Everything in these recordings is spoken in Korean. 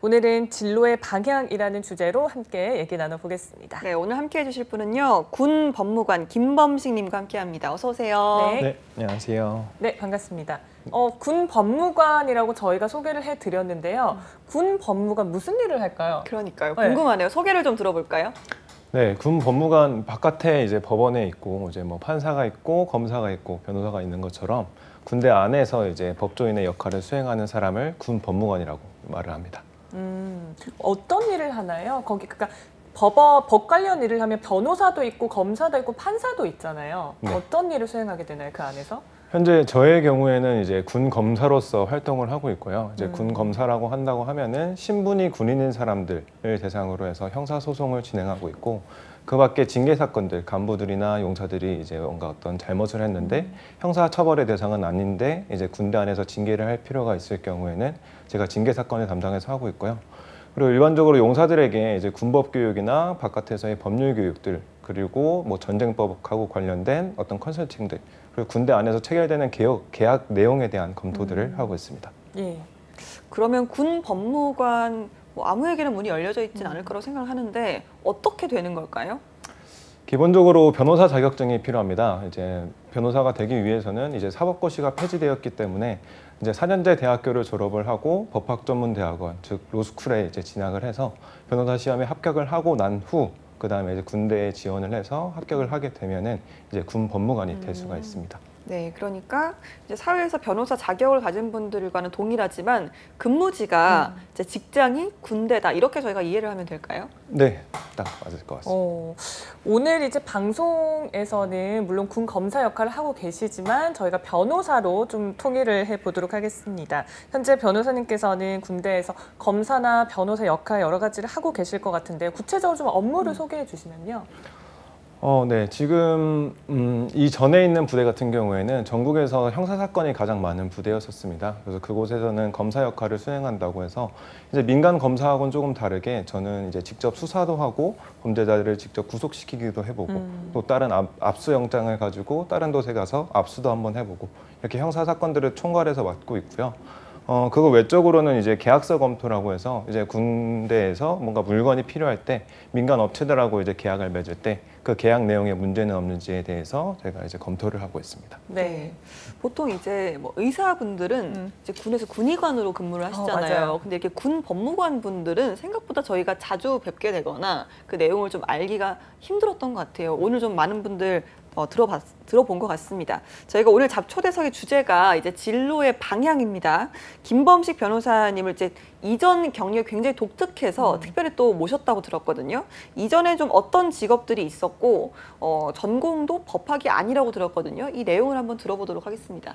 오늘은 진로의 방향이라는 주제로 함께 얘기 나눠보겠습니다. 네, 오늘 함께 해주실 분은요. 군 법무관 김범식님과 함께합니다. 어서 오세요. 네, 안녕하세요. 네, 반갑습니다. 군 법무관이라고 저희가 소개를 해드렸는데요. 군 법무관 무슨 일을 할까요? 그러니까요. 궁금하네요. 소개를 좀 들어볼까요? 네, 군 법무관 바깥에 이제 법원에 있고 이제 뭐 판사가 있고 검사가 있고 변호사가 있는 것처럼 군대 안에서 이제 법조인의 역할을 수행하는 사람을 군 법무관이라고 말을 합니다. 어떤 일을 하나요? 그러니까 법 관련 일을 하면 변호사도 있고 검사도 있고 판사도 있잖아요. 네. 어떤 일을 수행하게 되나요, 그 안에서? 현재 저의 경우에는 이제 군 검사로서 활동을 하고 있고요. 이제 군 검사라고 한다고 하면은 신분이 군인인 사람들을 대상으로 해서 형사 소송을 진행하고 있고, 그 밖에 징계 사건들, 간부들이나 용사들이 이제 뭔가 어떤 잘못을 했는데 형사 처벌의 대상은 아닌데 이제 군대 안에서 징계를 할 필요가 있을 경우에는 제가 징계 사건을 담당해서 하고 있고요. 그리고 일반적으로 용사들에게 이제 군법 교육이나 바깥에서의 법률 교육들, 그리고 뭐 전쟁법하고 관련된 어떤 컨설팅들, 그리고 군대 안에서 체결되는 계약 내용에 대한 검토들을 하고 있습니다. 예. 그러면 군 법무관 뭐 아무에게나 문이 열려져 있지는 않을 거라고 생각을 하는데 어떻게 되는 걸까요? 기본적으로 변호사 자격증이 필요합니다. 이제 변호사가 되기 위해서는 이제 사법고시가 폐지되었기 때문에 이제 4년제 대학교를 졸업을 하고 법학전문대학원, 즉 로스쿨에 이제 진학을 해서 변호사 시험에 합격을 하고 난 후 그다음에 이제 군대에 지원을 해서 합격을 하게 되면은 이제 군 법무관이 될 수가 있습니다. 네, 그러니까 이제 사회에서 변호사 자격을 가진 분들과는 동일하지만 근무지가 이제 직장이 군대다 이렇게 저희가 이해를 하면 될까요? 네, 딱 맞을 것 같습니다. 오늘 이제 방송에서는 물론 군 검사 역할을 하고 계시지만 저희가 변호사로 좀 통일을 해보도록 하겠습니다. 현재 변호사님께서는 군대에서 검사나 변호사 역할 여러 가지를 하고 계실 것 같은데 구체적으로 좀 업무를 소개해 주시면요. 네. 지금 이 전에 있는 부대 같은 경우에는 전국에서 형사 사건이 가장 많은 부대였었습니다. 그래서 그곳에서는 검사 역할을 수행한다고 해서 이제 민간 검사하고는 조금 다르게 저는 이제 직접 수사도 하고 범죄자들을 직접 구속시키기도 해보고 또 다른 압수 영장을 가지고 다른 곳에 가서 압수도 한번 해보고 이렇게 형사 사건들을 총괄해서 맡고 있고요. 그거 외적으로는 이제 계약서 검토라고 해서 이제 군대에서 뭔가 물건이 필요할 때 민간 업체들하고 이제 계약을 맺을 때 그 계약 내용에 문제는 없는지에 대해서 제가 이제 검토를 하고 있습니다. 네. 보통 이제 뭐 의사분들은 이제 군에서 군의관으로 근무를 하시잖아요. 맞아요. 근데 이렇게 군 법무관 분들은 생각보다 저희가 자주 뵙게 되거나 그 내용을 좀 알기가 힘들었던 것 같아요. 오늘 좀 많은 분들 들어본 것 같습니다. 저희가 오늘 초대석의 주제가 이제 진로의 방향입니다. 김범식 변호사님을 이제 이전 경력이 굉장히 독특해서 특별히 또 모셨다고 들었거든요. 이전에 좀 어떤 직업들이 있었고 전공도 법학이 아니라고 들었거든요. 이 내용을 한번 들어보도록 하겠습니다.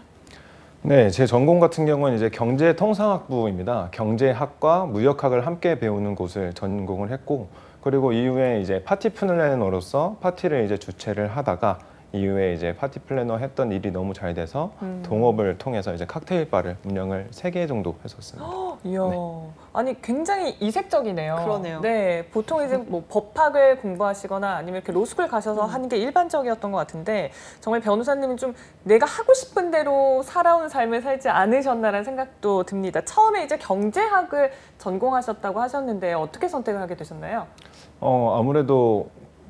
네, 제 전공 같은 경우는 이제 경제통상학부입니다. 경제학과 무역학을 함께 배우는 곳을 전공을 했고, 그리고 이후에 이제 파티 플래너로서 파티를 이제 주최를 하다가 이후에 이제 파티 플래너 했던 일이 너무 잘 돼서 동업을 통해서 이제 칵테일 바를 운영을 3개 정도 했었습니다. 이야, 네. 아니 굉장히 이색적이네요. 그러네요. 네, 보통 이제 뭐 법학을 공부하시거나 아니면 이렇게 로스쿨 가셔서 하는 게 일반적이었던 것 같은데 정말 변호사님은 좀 내가 하고 싶은 대로 살아온 삶을 살지 않으셨나라는 생각도 듭니다. 처음에 이제 경제학을 전공하셨다고 하셨는데 어떻게 선택을 하게 되셨나요? 아무래도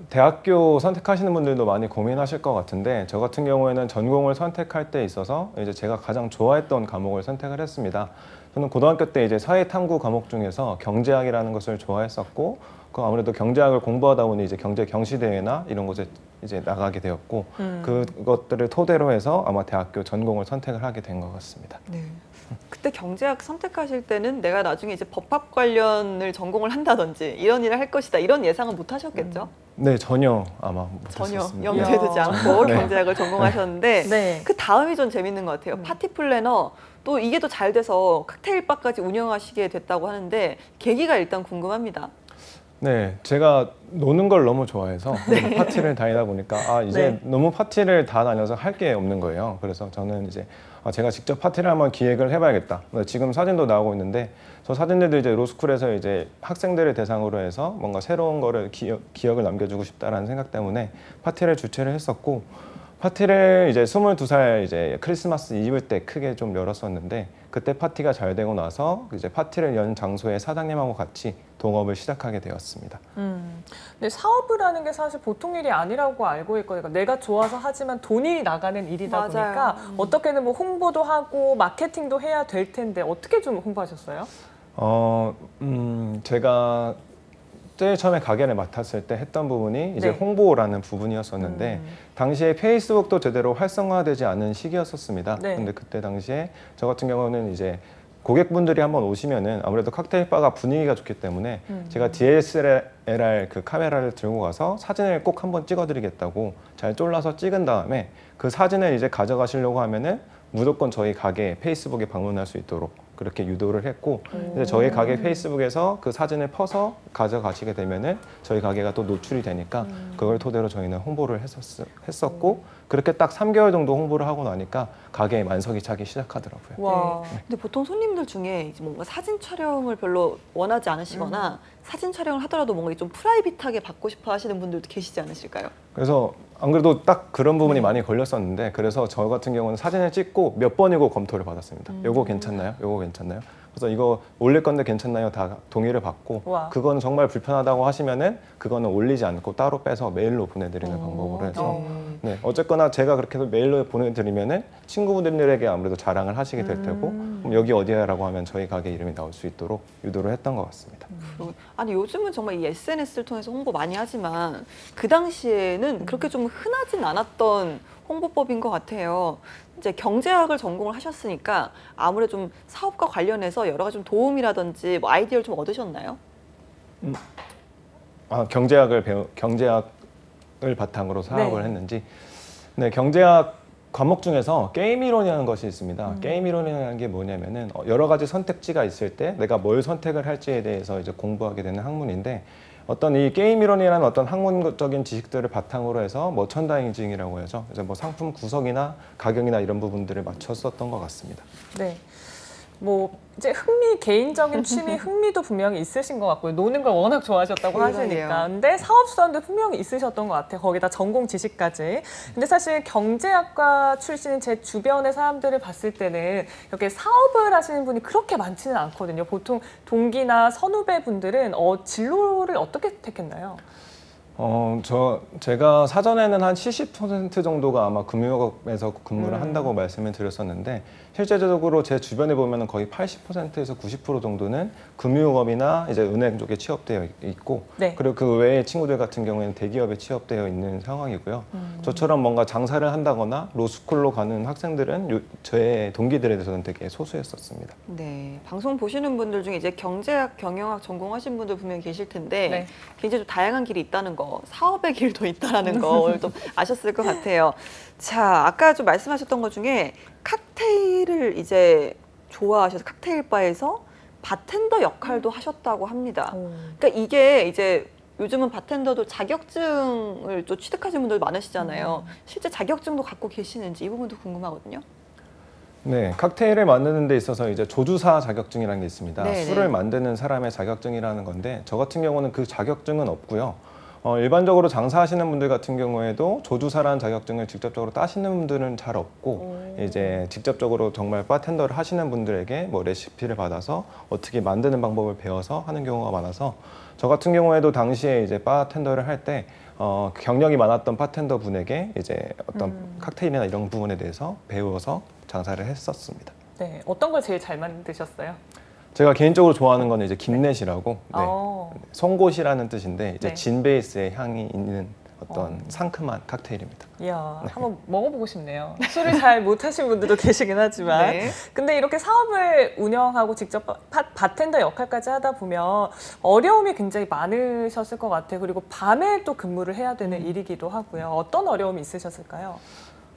대학교 선택하시는 분들도 많이 고민하실 것 같은데 저 같은 경우에는 전공을 선택할 때 있어서 이제 제가 가장 좋아했던 과목을 선택을 했습니다. 저는 고등학교 때 이제 사회탐구 과목 중에서 경제학이라는 것을 좋아했었고, 그 아무래도 경제학을 공부하다 보니 이제 경제 경시대회나 이런 곳에 이제 나가게 되었고 그것들을 토대로 해서 아마 대학교 전공을 선택을 하게 된 것 같습니다. 네. 그때 경제학 선택하실 때는 내가 나중에 이제 법학 관련을 전공을 한다든지 이런 일을 할 것이다 이런 예상은 못 하셨겠죠? 네, 전혀 아마 전혀 못했었습니다. 염두에 두지 않고 네. 경제학을 전공하셨는데 네. 그 다음이 좀 재밌는 것 같아요. 파티 플래너 또 이게 더 잘 돼서 칵테일 바까지 운영하시게 됐다고 하는데 계기가 일단 궁금합니다. 네, 제가 노는 걸 너무 좋아해서 파티를 다니다 보니까 이제 너무 파티를 다 다녀서 할 게 없는 거예요. 그래서 저는 이제 제가 직접 파티를 한번 기획을 해봐야겠다. 지금 사진도 나오고 있는데 저 사진들도 이제 로스쿨에서 이제 학생들을 대상으로 해서 뭔가 새로운 거를 기억을 남겨주고 싶다라는 생각 때문에 파티를 주최를 했었고, 파티를 이제 22살 이제 크리스마스 이브 때 크게 좀 열었었는데 그때 파티가 잘 되고 나서 이제 파티를 연 장소의 사장님하고 같이 동업을 시작하게 되었습니다. 근데 사업을 하는 게 사실 보통 일이 아니라고 알고 있거든요. 내가 좋아서 하지만 돈이 나가는 일이다 맞아요. 보니까 어떻게든 뭐 홍보도 하고 마케팅도 해야 될 텐데 어떻게 좀 홍보하셨어요? 제가 제일 처음에 가게를 맡았을 때 했던 부분이 이제 네. 홍보라는 부분이었었는데 당시에 페이스북도 제대로 활성화되지 않은 시기였었습니다. 네. 근데 그때 당시에 저 같은 경우는 이제 고객분들이 한번 오시면은 아무래도 칵테일 바가 분위기가 좋기 때문에 제가 DSLR 그 카메라를 들고 가서 사진을 꼭 한번 찍어드리겠다고 잘 쫄라서 찍은 다음에 그 사진을 이제 가져가시려고 하면은 무조건 저희 가게 페이스북에 방문할 수 있도록 그렇게 유도를 했고 이제 저희 가게 페이스북에서 그 사진을 퍼서 가져가시게 되면은 저희 가게가 또 노출이 되니까 그걸 토대로 저희는 홍보를 했었고 그렇게 딱 3개월 정도 홍보를 하고 나니까 가게에 만석이 차기 시작하더라고요. 와. 근데 보통 손님들 중에 이제 뭔가 사진 촬영을 별로 원하지 않으시거나 사진 촬영을 하더라도 뭔가 좀 프라이빗하게 받고 싶어 하시는 분들도 계시지 않으실까요? 그래서 안 그래도 딱 그런 부분이 많이 걸렸었는데 그래서 저 같은 경우는 사진을 찍고 몇 번이고 검토를 받았습니다. 요거 괜찮나요? 요거 괜찮나요? 그래서 이거 올릴 건데 괜찮나요? 다 동의를 받고 와. 그건 정말 불편하다고 하시면은 그거는 올리지 않고 따로 빼서 메일로 보내드리는 방법으로 해서 네, 어쨌거나 제가 그렇게 해서 메일로 보내드리면은 친구분들에게 아무래도 자랑을 하시게 될 테고 그럼 여기 어디야라고 하면 저희 가게 이름이 나올 수 있도록 유도를 했던 것 같습니다. 아니 요즘은 정말 이 SNS를 통해서 홍보 많이 하지만 그 당시에는 그렇게 좀 흔하진 않았던 홍보법인 것 같아요. 이제 경제학을 전공을 하셨으니까 아무래도 좀 사업과 관련해서 여러 가지 좀 도움이라든지 뭐 아이디어를 좀 얻으셨나요? 경제학을 바탕으로 사업을 했는지 네, 경제학 과목 중에서 게임 이론이라는 것이 있습니다. 게임 이론이라는 게 뭐냐면은 여러 가지 선택지가 있을 때 내가 뭘 선택을 할지에 대해서 이제 공부하게 되는 학문인데 어떤 이 게임 이론이라는 어떤 학문적인 지식들을 바탕으로 해서 머천다이징이라고 해서 이제 뭐 상품 구성이나 가격이나 이런 부분들을 맞췄었던 것 같습니다. 네. 뭐 이제 개인적인 취미 흥미도 분명히 있으신 것 같고요. 노는 걸 워낙 좋아하셨다고 그러게요. 하시니까. 근데 사업 수단도 분명히 있으셨던 것 같아요. 거기다 전공 지식까지. 근데 사실 경제학과 출신인 제 주변의 사람들을 봤을 때는 이렇게 사업을 하시는 분이 그렇게 많지는 않거든요. 보통 동기나 선후배 분들은 진로를 어떻게 택했나요? 제가 사전에는 한 70% 정도가 아마 금융업에서 근무를 한다고 말씀을 드렸었는데 실제적으로 제 주변에 보면 거의 80%에서 90% 정도는 금융업이나 이제 은행 쪽에 취업되어 있고 네. 그리고 그 외의 친구들 같은 경우에는 대기업에 취업되어 있는 상황이고요. 저처럼 뭔가 장사를 한다거나 로스쿨로 가는 학생들은 제 동기들에 대해서는 되게 소수였었습니다. 네, 방송 보시는 분들 중에 이제 경제학, 경영학 전공하신 분들 분명히 계실 텐데 네. 굉장히 좀 다양한 길이 있다는 거, 사업의 길도 있다는 걸 좀 아셨을 것 같아요. 자, 아까 좀 말씀하셨던 것 중에 칵테일을 이제 좋아하셔서 칵테일 바에서 바텐더 역할도 하셨다고 합니다. 그러니까 이게 이제 요즘은 바텐더도 자격증을 또 취득하신 분들 많으시잖아요. 실제 자격증도 갖고 계시는지 이 부분도 궁금하거든요. 네, 칵테일을 만드는 데 있어서 이제 조주사 자격증이라는 게 있습니다. 네네. 술을 만드는 사람의 자격증이라는 건데 저 같은 경우는 그 자격증은 없고요. 일반적으로 장사하시는 분들 같은 경우에도 조주사라는 자격증을 직접적으로 따시는 분들은 잘 없고 이제 직접적으로 정말 바텐더를 하시는 분들에게 뭐 레시피를 받아서 어떻게 만드는 방법을 배워서 하는 경우가 많아서 저 같은 경우에도 당시에 이제 바텐더를 할 때 경력이 많았던 바텐더 분에게 이제 어떤 칵테일이나 이런 부분에 대해서 배워서 장사를 했었습니다. 네. 어떤 걸 제일 잘 만드셨어요? 제가 개인적으로 좋아하는 건 이제 김넷이라고 어. 송곳이라는 뜻인데 이제 네. 진 베이스의 향이 있는 어떤 상큼한 칵테일입니다. 이야, 한번 먹어보고 싶네요. 술을 잘 못하신 분들도 계시긴 하지만. 네. 근데 이렇게 사업을 운영하고 직접 바텐더 역할까지 하다 보면 어려움이 굉장히 많으셨을 것 같아요. 그리고 밤에 또 근무를 해야 되는 일이기도 하고요. 어떤 어려움이 있으셨을까요?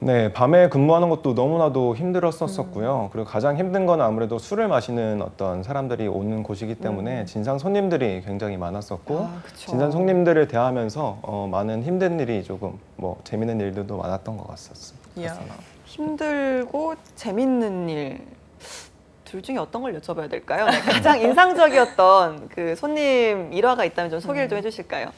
네, 밤에 근무하는 것도 너무나도 힘들었었고요. 그리고 가장 힘든 건 아무래도 술을 마시는 어떤 사람들이 오는 곳이기 때문에 진상 손님들이 굉장히 많았었고 아, 그쵸. 진상 손님들을 대하면서 많은 힘든 일이 조금 뭐 재미있는 일들도 많았던 것 같았습니다. 이야. 힘들고 재밌는 일. 둘 중에 어떤 걸 여쭤봐야 될까요? 네, 가장 인상적이었던 그 손님 일화가 있다면 좀 소개를 좀 해주실까요?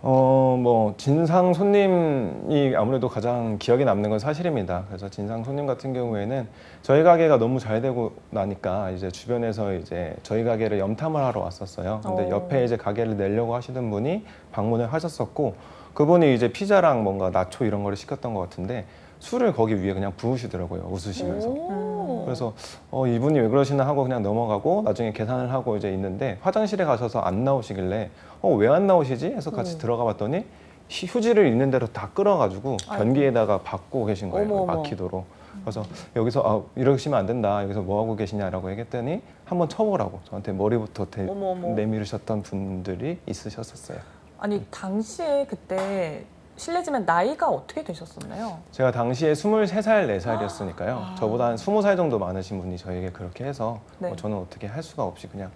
뭐 진상 손님이 아무래도 가장 기억에 남는 건 사실입니다. 그래서 진상 손님 같은 경우에는 저희 가게가 너무 잘 되고 나니까 이제 주변에서 이제 저희 가게를 염탐을 하러 왔었어요. 근데 옆에 이제 가게를 내려고 하시던 분이 방문을 하셨었고, 그분이 이제 피자랑 뭔가 나초 이런 거를 시켰던 것 같은데 술을 거기 위에 그냥 부으시더라고요, 웃으시면서. 그래서 이분이 왜 그러시나 하고 그냥 넘어가고 나중에 계산을 하고 이제 있는데 화장실에 가셔서 안 나오시길래 왜 안 나오시지? 해서 같이 들어가 봤더니 휴지를 있는 대로 다 끌어가지고 변기에다가 받고 계신 거예요. 어머, 어머. 막히도록. 그래서 여기서 이러시면 안 된다. 여기서 뭐 하고 계시냐라고 얘기했더니 한번 쳐보라고 저한테 머리부터 어머, 어머. 내밀으셨던 분들이 있으셨었어요. 아니 당시에 그때 실례지만 나이가 어떻게 되셨었나요? 제가 당시에 23살, 4살이었으니까요. 저보다 한 20살 정도 많으신 분이 저에게 그렇게 해서 네. 저는 어떻게 할 수가 없이 그냥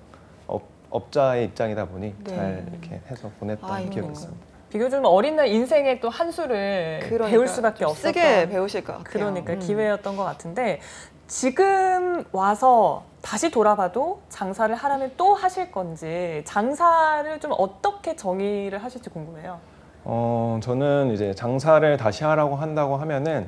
업자의 입장이다 보니 네. 잘 이렇게 해서 보냈던 아이고. 기억이 있습니다. 비교적 어린 날 인생의 또 한 수를 배울 수밖에 좀 없었던 쓰게 배우실 것 같아요. 그러니까 기회였던 것 같은데 지금 와서 다시 돌아봐도 장사를 하라면 또 하실 건지 장사를 좀 어떻게 정의를 하실지 궁금해요. 저는 이제 장사를 다시 하라고 한다고 하면은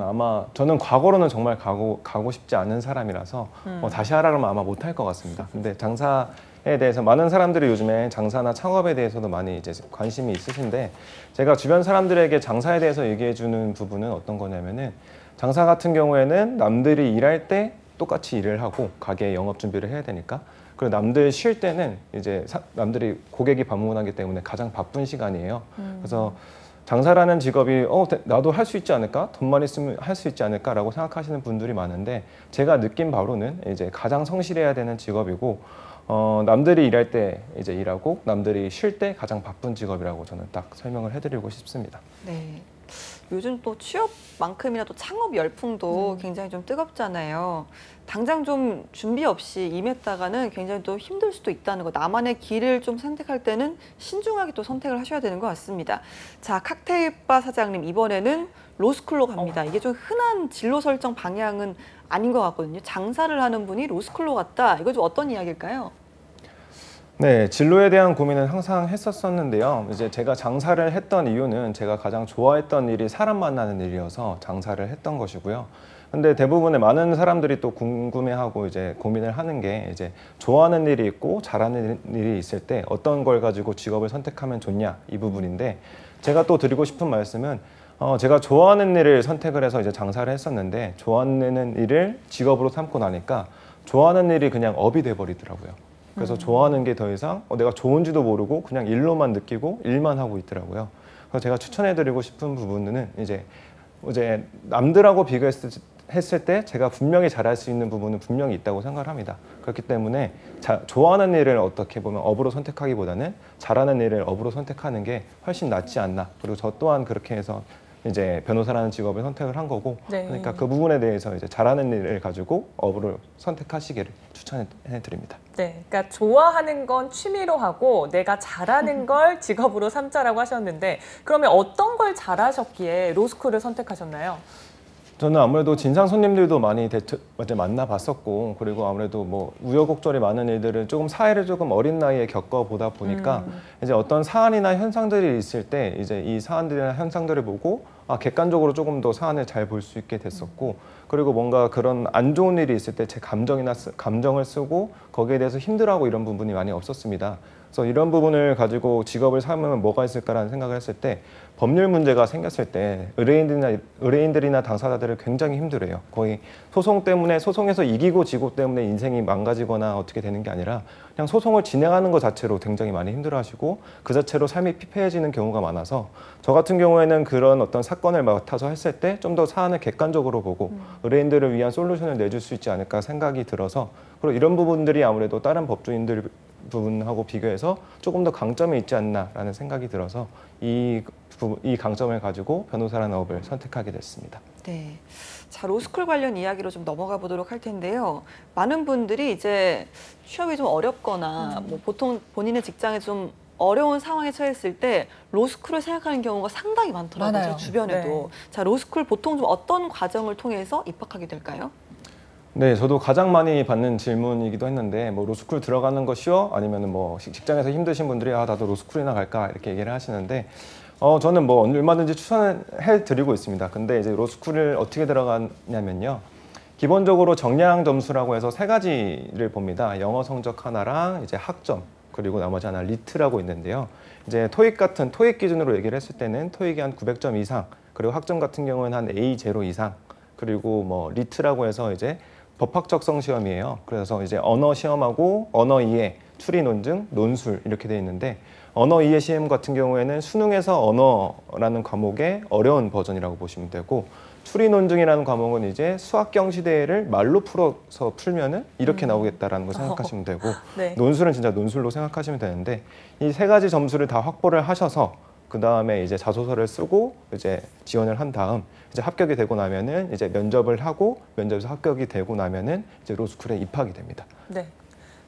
아마 저는 과거로는 정말 가고 싶지 않은 사람이라서 다시 하라 그러면 아마 못할 것 같습니다. 근데 장사에 대해서 많은 사람들이 요즘에 장사나 창업에 대해서도 많이 이제 관심이 있으신데 제가 주변 사람들에게 장사에 대해서 얘기해 주는 부분은 어떤 거냐면은 장사 같은 경우에는 남들이 일할 때 똑같이 일을 하고 가게 영업 준비를 해야 되니까 그리고 남들 쉴 때는 이제 남들이 고객이 방문하기 때문에 가장 바쁜 시간이에요. 그래서 장사라는 직업이 나도 할 수 있지 않을까? 돈만 있으면 할 수 있지 않을까라고 생각하시는 분들이 많은데 제가 느낀 바로는 이제 가장 성실해야 되는 직업이고 남들이 일할 때 이제 일하고 남들이 쉴 때 가장 바쁜 직업이라고 저는 딱 설명을 해드리고 싶습니다. 네. 요즘 또 취업만큼이나 또 창업 열풍도 굉장히 좀 뜨겁잖아요. 당장 좀 준비 없이 임했다가는 굉장히 또 힘들 수도 있다는 거. 나만의 길을 좀 선택할 때는 신중하게 또 선택을 하셔야 되는 것 같습니다. 자, 칵테일바 사장님 이번에는 로스쿨로 갑니다. 이게 좀 흔한 진로 설정 방향은 아닌 것 같거든요. 장사를 하는 분이 로스쿨로 갔다. 이거 좀 어떤 이야기일까요? 네, 진로에 대한 고민은 항상 했었었는데요. 이제 제가 장사를 했던 이유는 제가 가장 좋아했던 일이 사람 만나는 일이어서 장사를 했던 것이고요. 근데 대부분의 많은 사람들이 또 궁금해하고 이제 고민을 하는 게 이제 좋아하는 일이 있고 잘하는 일이 있을 때 어떤 걸 가지고 직업을 선택하면 좋냐 이 부분인데 제가 또 드리고 싶은 말씀은 제가 좋아하는 일을 선택을 해서 이제 장사를 했었는데 좋아하는 일을 직업으로 삼고 나니까 좋아하는 일이 그냥 업이 돼버리더라고요. 그래서 좋아하는 게 더 이상 내가 좋은지도 모르고 그냥 일로만 느끼고 일만 하고 있더라고요. 그래서 제가 추천해드리고 싶은 부분은 이제 남들하고 비교했을 때 제가 분명히 잘할 수 있는 부분은 분명히 있다고 생각을 합니다. 그렇기 때문에 좋아하는 일을 어떻게 보면 업으로 선택하기보다는 잘하는 일을 업으로 선택하는 게 훨씬 낫지 않나. 그리고 저 또한 그렇게 해서 이제 변호사라는 직업을 선택을 한 거고, 네. 그러니까 그 부분에 대해서 이제 잘하는 일을 가지고 업으로 선택하시기를 추천해 드립니다. 네, 그러니까 좋아하는 건 취미로 하고 내가 잘하는 걸 직업으로 삼자라고 하셨는데 그러면 어떤 걸 잘하셨기에 로스쿨을 선택하셨나요? 저는 아무래도 진상 손님들도 많이 만나봤었고, 그리고 아무래도 뭐 우여곡절이 많은 일들을 조금 사회를 조금 어린 나이에 겪어보다 보니까 이제 어떤 사안이나 현상들이 있을 때 이제 이 사안들이나 현상들을 보고 객관적으로 조금 더 사안을 잘 볼 수 있게 됐었고, 그리고 뭔가 그런 안 좋은 일이 있을 때 제 감정을 쓰고 거기에 대해서 힘들어하고 이런 부분이 많이 없었습니다. 그래서 이런 부분을 가지고 직업을 삼으면 뭐가 있을까라는 생각을 했을 때 법률 문제가 생겼을 때 의뢰인들이나 당사자들을 굉장히 힘들어해요. 거의 소송에서 이기고 지고 때문에 인생이 망가지거나 어떻게 되는 게 아니라 그냥 소송을 진행하는 것 자체로 굉장히 많이 힘들어하시고 그 자체로 삶이 피폐해지는 경우가 많아서 저 같은 경우에는 그런 어떤 사건을 맡아서 했을 때 좀 더 사안을 객관적으로 보고 의뢰인들을 위한 솔루션을 내줄 수 있지 않을까 생각이 들어서, 그리고 이런 부분들이 아무래도 다른 법조인들 부분하고 비교해서 조금 더 강점이 있지 않나라는 생각이 들어서 이 강점을 가지고 변호사라는 업을 선택하게 됐습니다. 네. 자, 로스쿨 관련 이야기로 좀 넘어가 보도록 할 텐데요. 많은 분들이 이제 취업이 좀 어렵거나 뭐 보통 본인의 직장에 좀 어려운 상황에 처했을 때 로스쿨을 생각하는 경우가 상당히 많더라고요. 많아요. 제 주변에도. 네. 자, 로스쿨 보통 좀 어떤 과정을 통해서 입학하게 될까요? 네, 저도 가장 많이 받는 질문이기도 했는데 뭐 로스쿨 들어가는 거 쉬워? 아니면은 뭐 직장에서 힘드신 분들이 아 나도 로스쿨이나 갈까 이렇게 얘기를 하시는데 저는 뭐 얼마든지 추천해 드리고 있습니다. 근데 이제 로스쿨을 어떻게 들어가냐면요. 기본적으로 정량 점수라고 해서 세 가지를 봅니다. 영어 성적 하나랑 이제 학점 그리고 나머지 하나 리트라고 있는데요. 이제 토익 같은 토익 기준으로 얘기를 했을 때는 토익이 한 900점 이상 그리고 학점 같은 경우는 한 A0 이상 그리고 뭐 리트라고 해서 이제 법학적성 시험이에요. 그래서 이제 언어 시험하고 언어 이해, 추리 논증, 논술 이렇게 돼 있는데 언어 이해 시험 같은 경우에는 수능에서 언어라는 과목의 어려운 버전이라고 보시면 되고 추리 논증이라는 과목은 이제 수학경 시대를 말로 풀어서 풀면은 이렇게 나오겠다라는 걸 생각하시면 되고 네. 논술은 진짜 논술로 생각하시면 되는데 이 세 가지 점수를 다 확보를 하셔서 그 다음에 이제 자소서를 쓰고 이제 지원을 한 다음 이제 합격이 되고 나면은 이제 면접을 하고 면접에서 합격이 되고 나면은 이제 로스쿨에 입학이 됩니다. 네.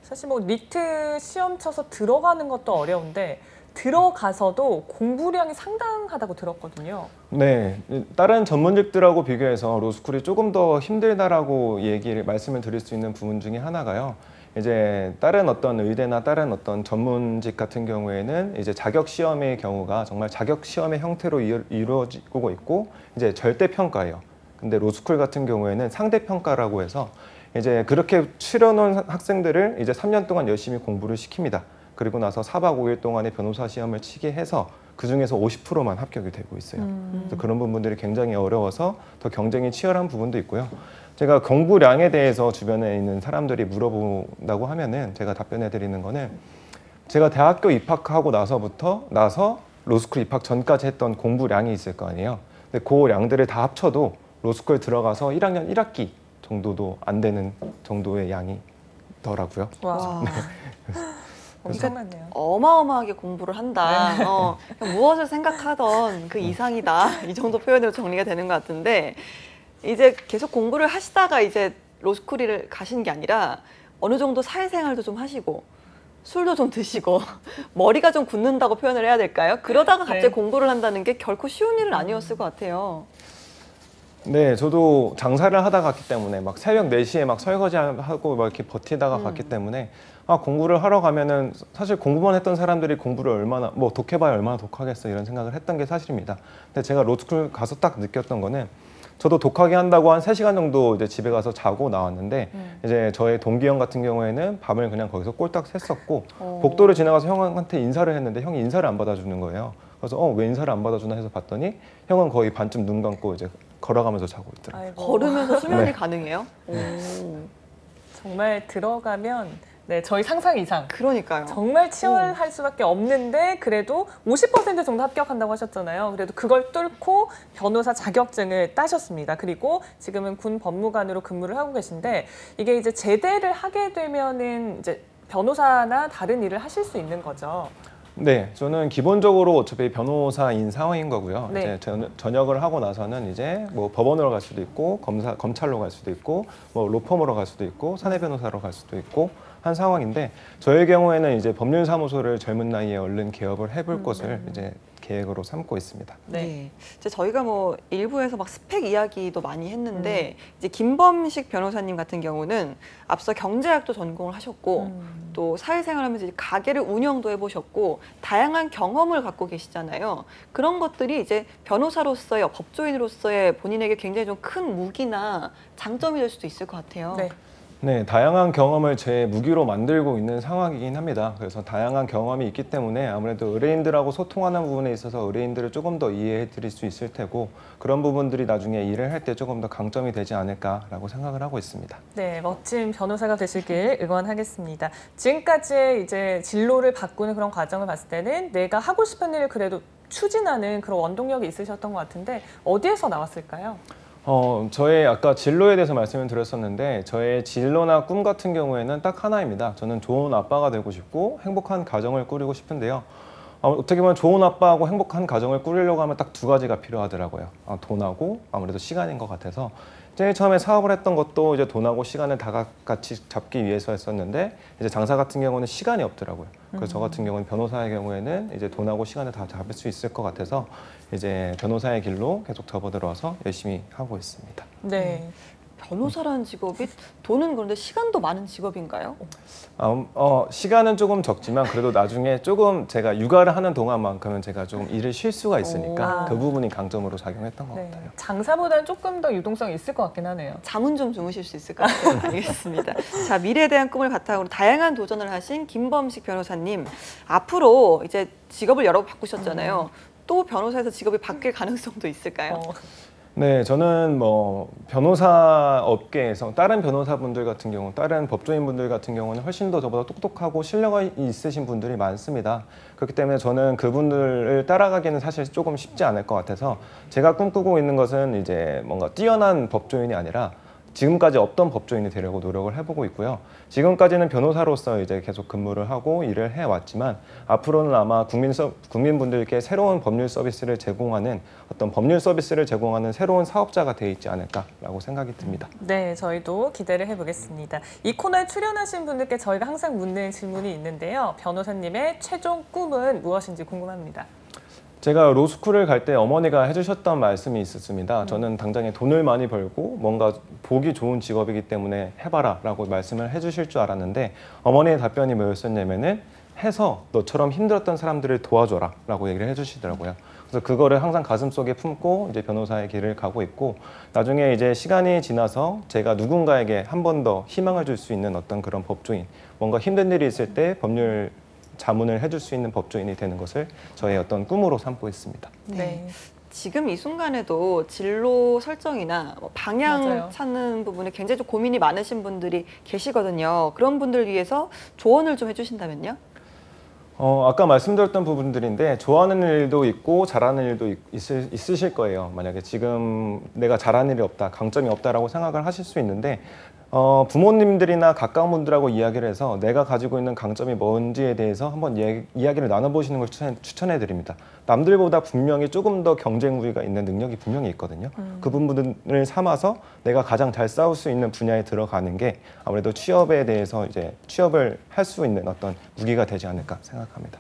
사실 뭐 리트 시험 쳐서 들어가는 것도 어려운데 들어가서도 공부량이 상당하다고 들었거든요. 네, 다른 전문직들하고 비교해서 로스쿨이 조금 더 힘들다라고 말씀을 드릴 수 있는 부분 중에 하나가요. 이제 다른 어떤 의대나 다른 어떤 전문직 같은 경우에는 이제 자격 시험의 경우가 정말 자격 시험의 형태로 이루어지고 있고 이제 절대 평가예요. 근데 로스쿨 같은 경우에는 상대 평가라고 해서 이제 그렇게 치러놓은 학생들을 이제 3년 동안 열심히 공부를 시킵니다. 그리고 나서 4박 5일 동안의 변호사 시험을 치게 해서 그 중에서 50%만 합격이 되고 있어요. 그래서 그런 부분들이 굉장히 어려워서 더 경쟁이 치열한 부분도 있고요. 제가 공부량에 대해서 주변에 있는 사람들이 물어본다고 하면은 제가 답변해 드리는 거는 제가 대학교 입학하고 나서 로스쿨 입학 전까지 했던 공부량이 있을 거 아니에요. 근데 그 량들을 다 합쳐도 로스쿨 들어가서 1학년 1학기 정도도 안 되는 정도의 양이더라고요. 와. 엄청나네요. 어마어마하게 공부를 한다. 그냥 무엇을 생각하던 그 이상이다. 이 정도 표현으로 정리가 되는 것 같은데 이제 계속 공부를 하시다가 이제 로스쿨을 가신 게 아니라 어느 정도 사회생활도 좀 하시고 술도 좀 드시고 머리가 좀 굳는다고 표현을 해야 될까요? 그러다가 갑자기 네. 공부를 한다는 게 결코 쉬운 일은 아니었을 것 같아요. 네, 저도 장사를 하다 갔기 때문에 막 새벽 4시에 막 설거지하고 막 이렇게 버티다가 갔기 때문에 공부를 하러 가면은 사실 공부만 했던 사람들이 공부를 얼마나 뭐 독해봐야 얼마나 독하겠어 이런 생각을 했던 게 사실입니다. 근데 제가 로스쿨 가서 딱 느꼈던 거는 저도 독하게 한다고 한 3시간 정도 이제 집에 가서 자고 나왔는데 이제 저의 동기 형 같은 경우에는 밤을 그냥 거기서 꼴딱 샜었고 복도를 지나가서 형한테 인사를 했는데 형이 인사를 안 받아주는 거예요. 그래서 왜 인사를 안 받아주나 해서 봤더니 형은 거의 반쯤 눈 감고 이제 걸어가면서 자고 있더라고요. 아이고. 걸으면서 수면이 네. 가능해요? 오. 정말 들어가면 네, 저희 상상 이상. 그러니까요. 정말 치열할 수밖에 없는데 그래도 50% 정도 합격한다고 하셨잖아요. 그래도 그걸 뚫고 변호사 자격증을 따셨습니다. 그리고 지금은 군 법무관으로 근무를 하고 계신데 이게 이제 제대를 하게 되면은 이제 변호사나 다른 일을 하실 수 있는 거죠. 네, 저는 기본적으로 어차피 변호사인 상황인 거고요. 네. 이제 전역을 하고 나서는 이제 뭐 법원으로 갈 수도 있고 검찰로 갈 수도 있고 뭐 로펌으로 갈 수도 있고 사내 변호사로 갈 수도 있고 한 상황인데 저의 경우에는 이제 법률사무소를 젊은 나이에 얼른 개업을 해볼 것을 이제 계획으로 삼고 있습니다. 네. 이제 저희가 뭐 일부에서 막 스펙 이야기도 많이 했는데 이제 김범식 변호사님 같은 경우는 앞서 경제학도 전공을 하셨고 또 사회생활하면서 이제 가게를 운영도 해보셨고 다양한 경험을 갖고 계시잖아요. 그런 것들이 이제 변호사로서의 법조인으로서의 본인에게 굉장히 좀 큰 무기나 장점이 될 수도 있을 것 같아요. 네. 네, 다양한 경험을 제 무기로 만들고 있는 상황이긴 합니다. 그래서 다양한 경험이 있기 때문에 아무래도 의뢰인들하고 소통하는 부분에 있어서 의뢰인들을 조금 더 이해해 드릴 수 있을 테고 그런 부분들이 나중에 일을 할 때 조금 더 강점이 되지 않을까라고 생각을 하고 있습니다. 네, 멋진 변호사가 되시길 응원하겠습니다. 지금까지 이제 진로를 바꾸는 그런 과정을 봤을 때는 내가 하고 싶은 일을 그래도 추진하는 그런 원동력이 있으셨던 것 같은데 어디에서 나왔을까요? 저의 아까 진로에 대해서 말씀을 드렸었는데 저의 진로나 꿈 같은 경우에는 딱 하나입니다. 저는 좋은 아빠가 되고 싶고 행복한 가정을 꾸리고 싶은데요. 어떻게 보면 좋은 아빠하고 행복한 가정을 꾸리려고 하면 딱 2가지가 필요하더라고요. 돈하고 아무래도 시간인 것 같아서 제일 처음에 사업을 했던 것도 이제 돈하고 시간을 다 같이 잡기 위해서 했었는데 이제 장사 같은 경우는 시간이 없더라고요. 그래서 저 같은 경우는 변호사의 경우에는 이제 돈하고 시간을 다 잡을 수 있을 것 같아서 이제 변호사의 길로 계속 접어들어서 열심히 하고 있습니다. 네. 변호사라는 직업이 돈은 그런데 시간도 많은 직업인가요? 시간은 조금 적지만 그래도 나중에 조금 제가 육아를 하는 동안만큼은 제가 조금 일을 쉴 수가 있으니까 오. 그 부분이 강점으로 작용했던 것 네. 같아요. 장사보다는 조금 더 유동성이 있을 것 같긴 하네요. 잠은 좀 주무실 수 있을 것 같아요. 알겠습니다. 자, 미래에 대한 꿈을 바탕으로 다양한 도전을 하신 김범식 변호사님. 앞으로 이제 직업을 여러 번 바꾸셨잖아요. 또 변호사에서 직업이 바뀔 가능성도 있을까요? 네, 저는 뭐 변호사 업계에서 다른 변호사분들 같은 경우, 다른 법조인분들 같은 경우는 훨씬 더 저보다 똑똑하고 실력이 있으신 분들이 많습니다. 그렇기 때문에 저는 그분들을 따라가기는 사실 조금 쉽지 않을 것 같아서 제가 꿈꾸고 있는 것은 이제 뭔가 뛰어난 법조인이 아니라 지금까지 없던 법조인이 되려고 노력을 해보고 있고요. 지금까지는 변호사로서 이제 계속 근무를 하고 일을 해왔지만 앞으로는 아마 국민분들께 새로운 법률 서비스를 제공하는 어떤 법률 서비스를 제공하는 새로운 사업자가 돼 있지 않을까라고 생각이 듭니다. 네, 저희도 기대를 해보겠습니다. 이 코너에 출연하신 분들께 저희가 항상 묻는 질문이 있는데요. 변호사님의 최종 꿈은 무엇인지 궁금합니다. 제가 로스쿨을 갈 때 어머니가 해주셨던 말씀이 있었습니다. 저는 당장에 돈을 많이 벌고 뭔가 보기 좋은 직업이기 때문에 해봐라 라고 말씀을 해주실 줄 알았는데 어머니의 답변이 뭐였었냐면은 해서 너처럼 힘들었던 사람들을 도와줘라 라고 얘기를 해주시더라고요. 그래서 그거를 항상 가슴속에 품고 이제 변호사의 길을 가고 있고 나중에 이제 시간이 지나서 제가 누군가에게 한 번 더 희망을 줄 수 있는 어떤 그런 법조인, 뭔가 힘든 일이 있을 때 법률 자문을 해줄 수 있는 법조인이 되는 것을 저의 어떤 꿈으로 삼고 있습니다. 네. 지금 이 순간에도 진로 설정이나 뭐 방향 맞아요. 찾는 부분에 굉장히 좀 고민이 많으신 분들이 계시거든요. 그런 분들 위해서 조언을 좀 해주신다면요? 아까 말씀드렸던 부분들인데 좋아하는 일도 있고 잘하는 일도 있으실 거예요. 만약에 지금 내가 잘하는 일이 없다, 강점이 없다라고 생각을 하실 수 있는데 부모님들이나 가까운 분들하고 이야기를 해서 내가 가지고 있는 강점이 뭔지에 대해서 한번 이야기를 나눠보시는 걸 추천해 드립니다. 남들보다 분명히 조금 더 경쟁 우위가 있는 능력이 분명히 있거든요. 그 부분을 삼아서 내가 가장 잘 싸울 수 있는 분야에 들어가는 게 아무래도 취업에 대해서 이제 취업을 할 수 있는 어떤 무기가 되지 않을까 생각합니다.